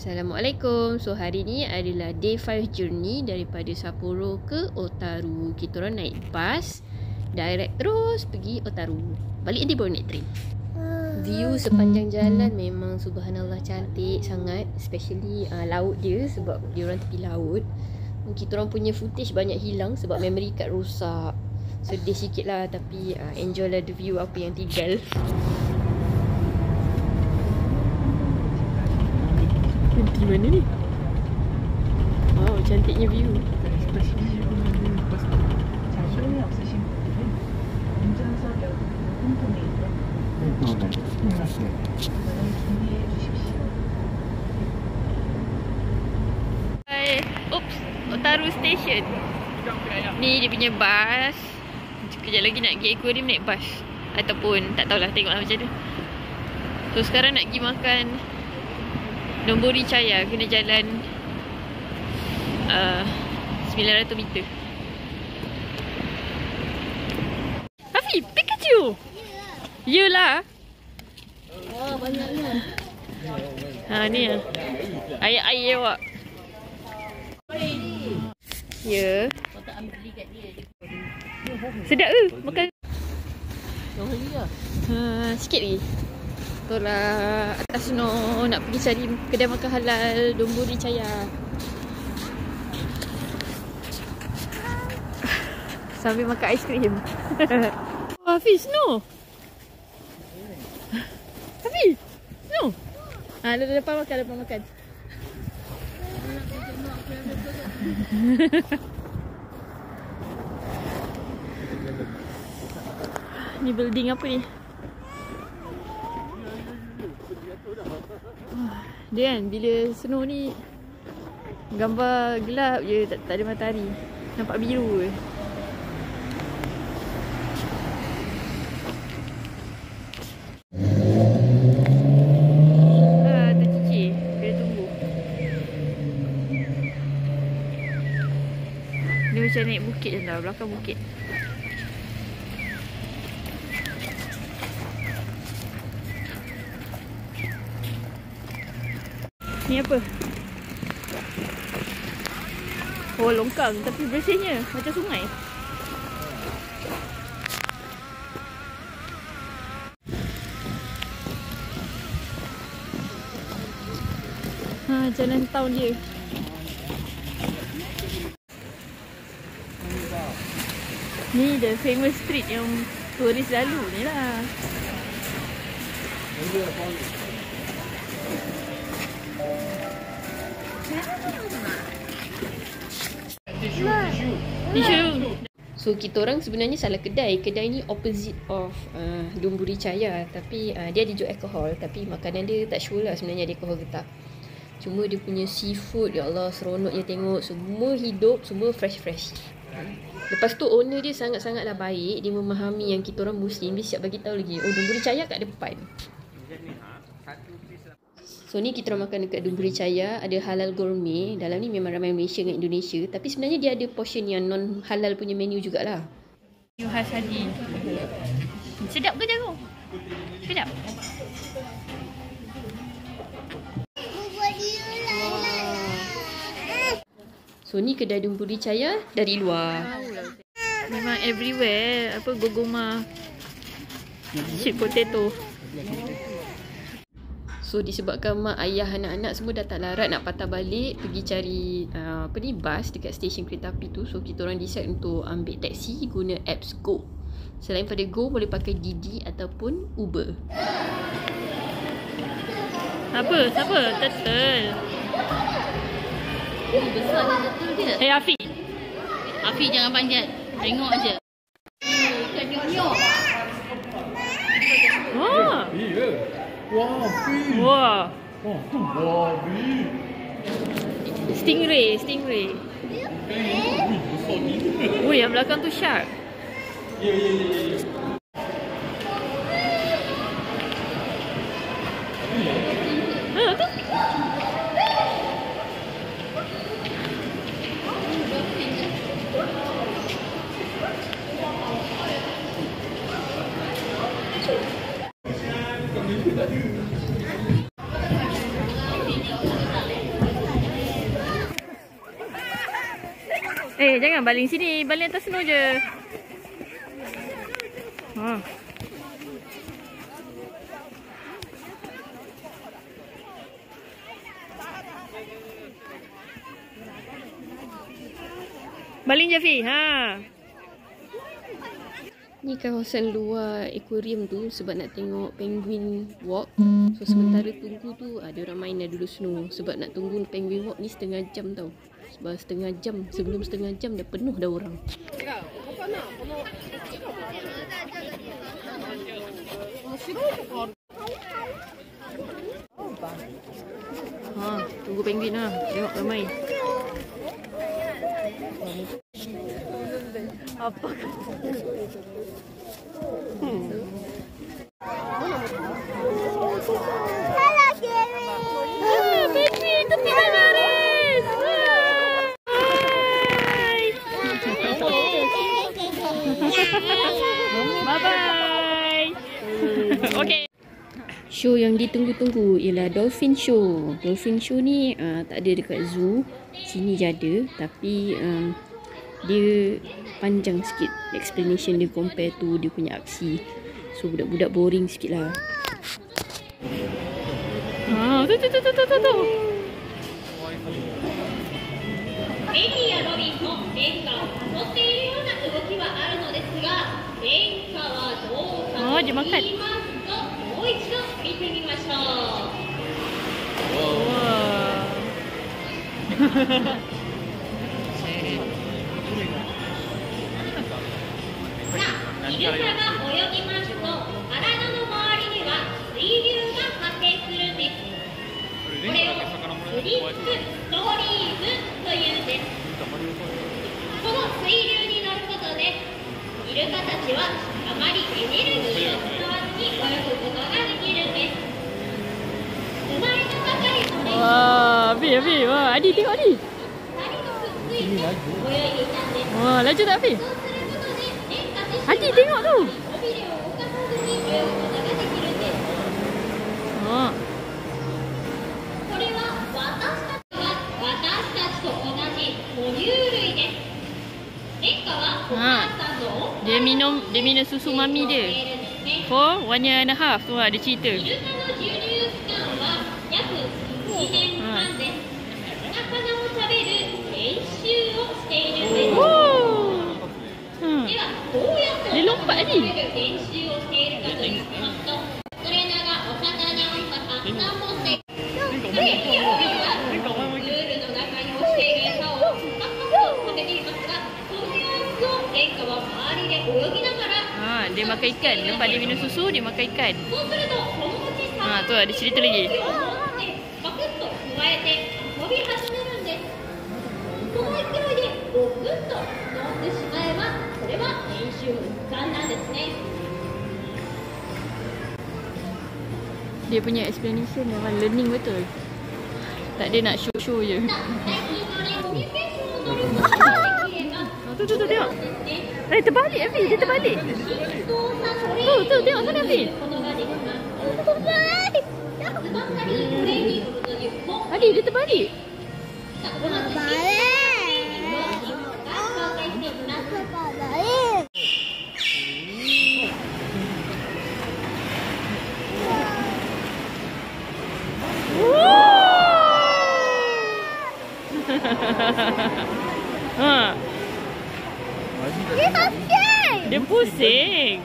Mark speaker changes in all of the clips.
Speaker 1: Assalamualaikum. So hari ni adalah day 5 journey daripada Sapporo ke Otaru. Kita orang naik bas direct terus pergi Otaru. Balik nanti baru naik train. View sepanjang jalan memang subhanallah cantik sangat, especially laut dia sebab dia orang tepi laut. Kita orang punya footage banyak hilang sebab memory card rosak. Sedih sikit lah, tapi enjoy lah the view apa yang tinggal. Di mana ni? Wow, cantiknya view. Hai, oops, Otaru Station. Ni dia punya bas. Sekejap lagi nak pergi aquarium naik bas. Ataupun tak tahulah, tengoklah macam mana. So sekarang nak pergi makan Donburi Chaya, kena jalan 900 meter. Hafiz, Pikachu! Yelah.
Speaker 2: Wah, banyaknya.
Speaker 1: Ni lah air awak. Ya. Sedap ke makan? Sikit lagi. Itulah atas no, nak pergi cari kedai makan halal Donburi Chaya. Sambil makan aiskrim. Hafiz, no. Hafiz, no. Lepas makan. Ni building apa ni? Dia kan bila snow ni gambar gelap je, tak ada matahari. Nampak biru je. Tercicir bila tunggu. Dia macam naik bukit je tau, belakang bukit. Ni apa? Oh, longkang tapi bersihnya macam sungai. Jalan town dia. Ni the famous street yang turis lalu ni lah. Tisu. So kita orang sebenarnya salah kedai. Kedai ni opposite of Donburi Chaya, tapi dia ada jual alkohol, tapi makanan dia tak sure lah sebenarnya ada alkohol ke tak. Cuma dia punya seafood, ya Allah, seronoknya tengok. Semua hidup, semua fresh. Lepas tu owner dia sangat-sangatlah baik. Dia memahami yang kita orang Muslim. Dia siap bagi tahu lagi, oh Donburi Chaya kat depan. So ni kita orang makan dekat Donburi Chaya, ada halal gourmet. Dalam ni memang ramai Malaysia dengan Indonesia, tapi sebenarnya dia ada portion yang non halal punya menu jugalah. Menu khas Haji. Sedap ke jagung? Sedap. So ni kedai Donburi Chaya dari luar. Memang everywhere. Apa gogoma, sweet potato. So disebabkan mak, ayah, anak-anak semua dah tak larat nak patah balik pergi cari bas dekat stesen kereta api tu. So kita orang decide untuk ambil taksi guna apps Go. Selain pada Go, boleh pakai Didi ataupun Uber. Apa? Siapa? Turtle.
Speaker 2: Besarnya turtle dia.
Speaker 1: Hey Afiq.
Speaker 2: Afiq jangan panjat. Tengok aje. Ikan nyok.
Speaker 1: Wah. Stingray. Oh, yang belakang tu shark. Tu. jangan baling sini. Baling atas snow je. Ha. Baling je, Fi. Ha. Ni kawasan luar akuarium tu sebab nak tengok penguin walk. So sementara tunggu tu ada orang main dah dulu snow. Sebab nak tunggu penguin walk ni setengah jam tau. Sebab sebelum setengah jam dah penuh dah orang. Ha, tunggu penguin lah. Tengok ramai. Apa?
Speaker 3: Hello, Gary.
Speaker 1: Penguin tepi baris. Bye bye. Okay. Show yang ditunggu-tunggu ialah dolphin show. Dolphin show ni tak ada dekat zoo. Sini je ada, tapi dia panjang sikit explanation dia compare tu dia punya aksi. So budak-budak boring sikit lah. Tu.
Speaker 2: エリアロビンの変化を誘っているような動きはあるのですが、変化はどうかと言いますと、もう一度見てみましょう。イルカが泳ぎますと、体の周りには水流が発生するんです。これをスリップストリームというんです。この水流に乗ることでイルカたちはあまりエネルギーを使わずに泳ぐことができるんです。生まれたばかりのね、
Speaker 1: Wah, Adi tengok Adi.
Speaker 2: 2人とくっついて泳いでいたんです。
Speaker 1: Wah, laju tak Fi?
Speaker 2: そうすることで変化自身
Speaker 1: Adi tengok tu.
Speaker 2: 尾びれを動かさずに泳ぐことができるんです。
Speaker 1: Ha.
Speaker 2: これは私たちと同じ哺乳類です。変化はお母さんの
Speaker 1: Dia minum susu mami dia. For 1 year and a half tu lah dia cerita.
Speaker 2: イルカの授乳期間は約1年半です。お魚を食べる練習をしているんです。
Speaker 1: Hmm.
Speaker 2: ではどうやって
Speaker 1: Dia
Speaker 2: お
Speaker 1: lompat
Speaker 2: 魚を
Speaker 1: ni.
Speaker 2: 食べる練習をしているかと言いますと、トレーナーがお魚をたくさん持ってエリアロビンはルールの中に落ちている餌をパクパクと食べていますが、その様子を変化は周りで泳ぎながら
Speaker 1: Ha, dia makan ikan. Lepas dia minum susu, dia makan ikan.
Speaker 2: そうするとそのうち
Speaker 1: Ha, tu lah dia cerita lagi.
Speaker 2: 息を持ってパクッと加えて遊び始めるんです。その勢いでゴクッと乗ってしまえば、それは練習の一環なんですね。
Speaker 1: Dia punya explanation memang learning betul. Tak ada nak show-show je.
Speaker 2: 最近のね、コミュニケーションを取ることができれば、
Speaker 1: Tu tengok.
Speaker 2: ね、
Speaker 1: Terbalik Afi, dia terbalik.
Speaker 2: 均等さトレ
Speaker 1: Tu
Speaker 2: ーニング
Speaker 1: tengok sana Afi.
Speaker 2: することができます。つま先トレーニングというと、
Speaker 1: Adi, dia terbalik.
Speaker 2: さあこの次トレーニングをいくつか紹介していきます。
Speaker 1: Ha,
Speaker 3: Dia pusing.
Speaker 1: dia pusing.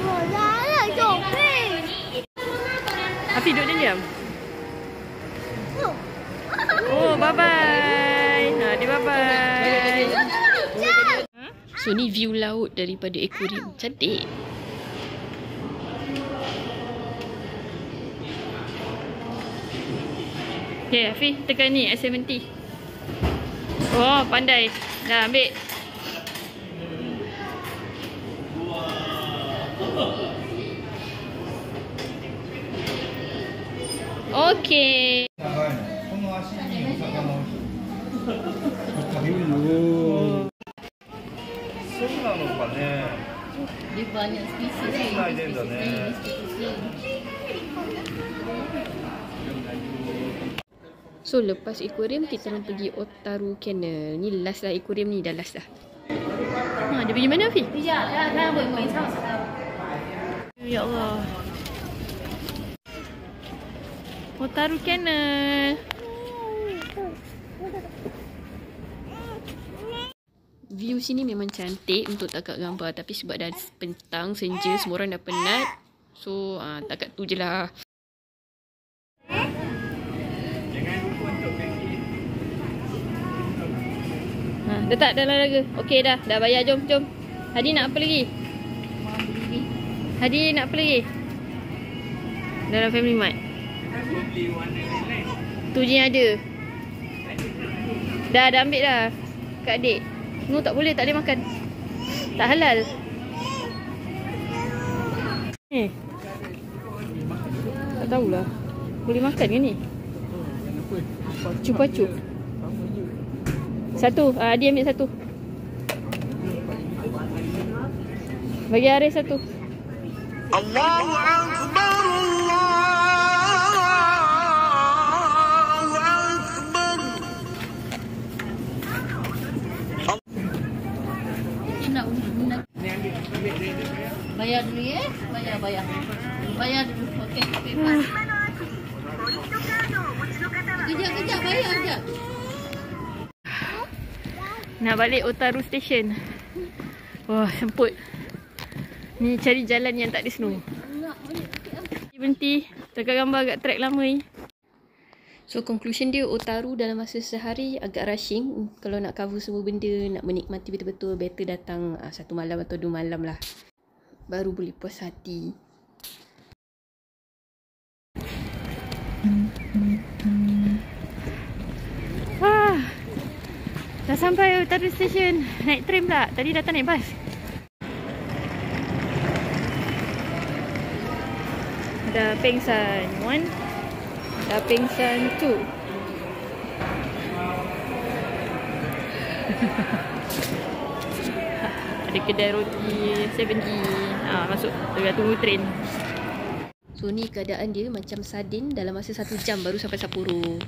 Speaker 3: Oh, dah jompleng.
Speaker 1: Afi duduk diam. Oh, bye-bye. Ha, dia bye-bye. So ni view laut daripada akuarium. Cantik. Okay, Afi tekan ni S70. Oh, pandai. Dah ambil. Okay.
Speaker 4: この足にお魚をそうなのかね。
Speaker 2: Dia banyak spesies.
Speaker 4: つないでんだね。
Speaker 1: So So lepas aquarium kita orang pergi Otaru Canal. Ni last lah aquarium ni, dah last dah. Dia pergi mana Afi? Ya Allah. Otaru Canal. View sini memang cantik untuk tangkap gambar, tapi sebab dah petang senja, semua orang dah penat. So takat tu je lah. Letak dalam laga. Okey dah bayar, jom. Hadi nak apa lagi? Hadi nak apa lagi? Dalam Family Mart. Tu je yang ada. Dah ambil dah. Kak adik. No, tak boleh makan. Tak halal. Tak tahulah. Boleh makan ke ni? Cupa-cup. Satu. Dia ambil satu. Bagi Arif satu. Allahu Akbar.
Speaker 5: Bayar dulu ya. Bayar dulu. Okey. Kejap bayar sekejap.
Speaker 1: Nak balik Otaru Station. Wah, semput. Ni cari jalan yang tak ada snow. Berhenti. Tangkap gambar agak track lama ni. So conclusion dia, Otaru dalam masa sehari agak rushing. Kalau nak cover semua benda, nak menikmati betul-betul, better datang 1 malam atau 2 malam lah. Baru boleh puas hati. Dah sampai Otaru Station. Naik tram pula. Tadi datang naik bas. Ada Pengsan 1. Ada Pengsan 2. Ada kedai roti 70. Masuk. Tengah tunggu train. So ni keadaan dia macam sardin dalam masa 1 jam baru sampai Sapporo.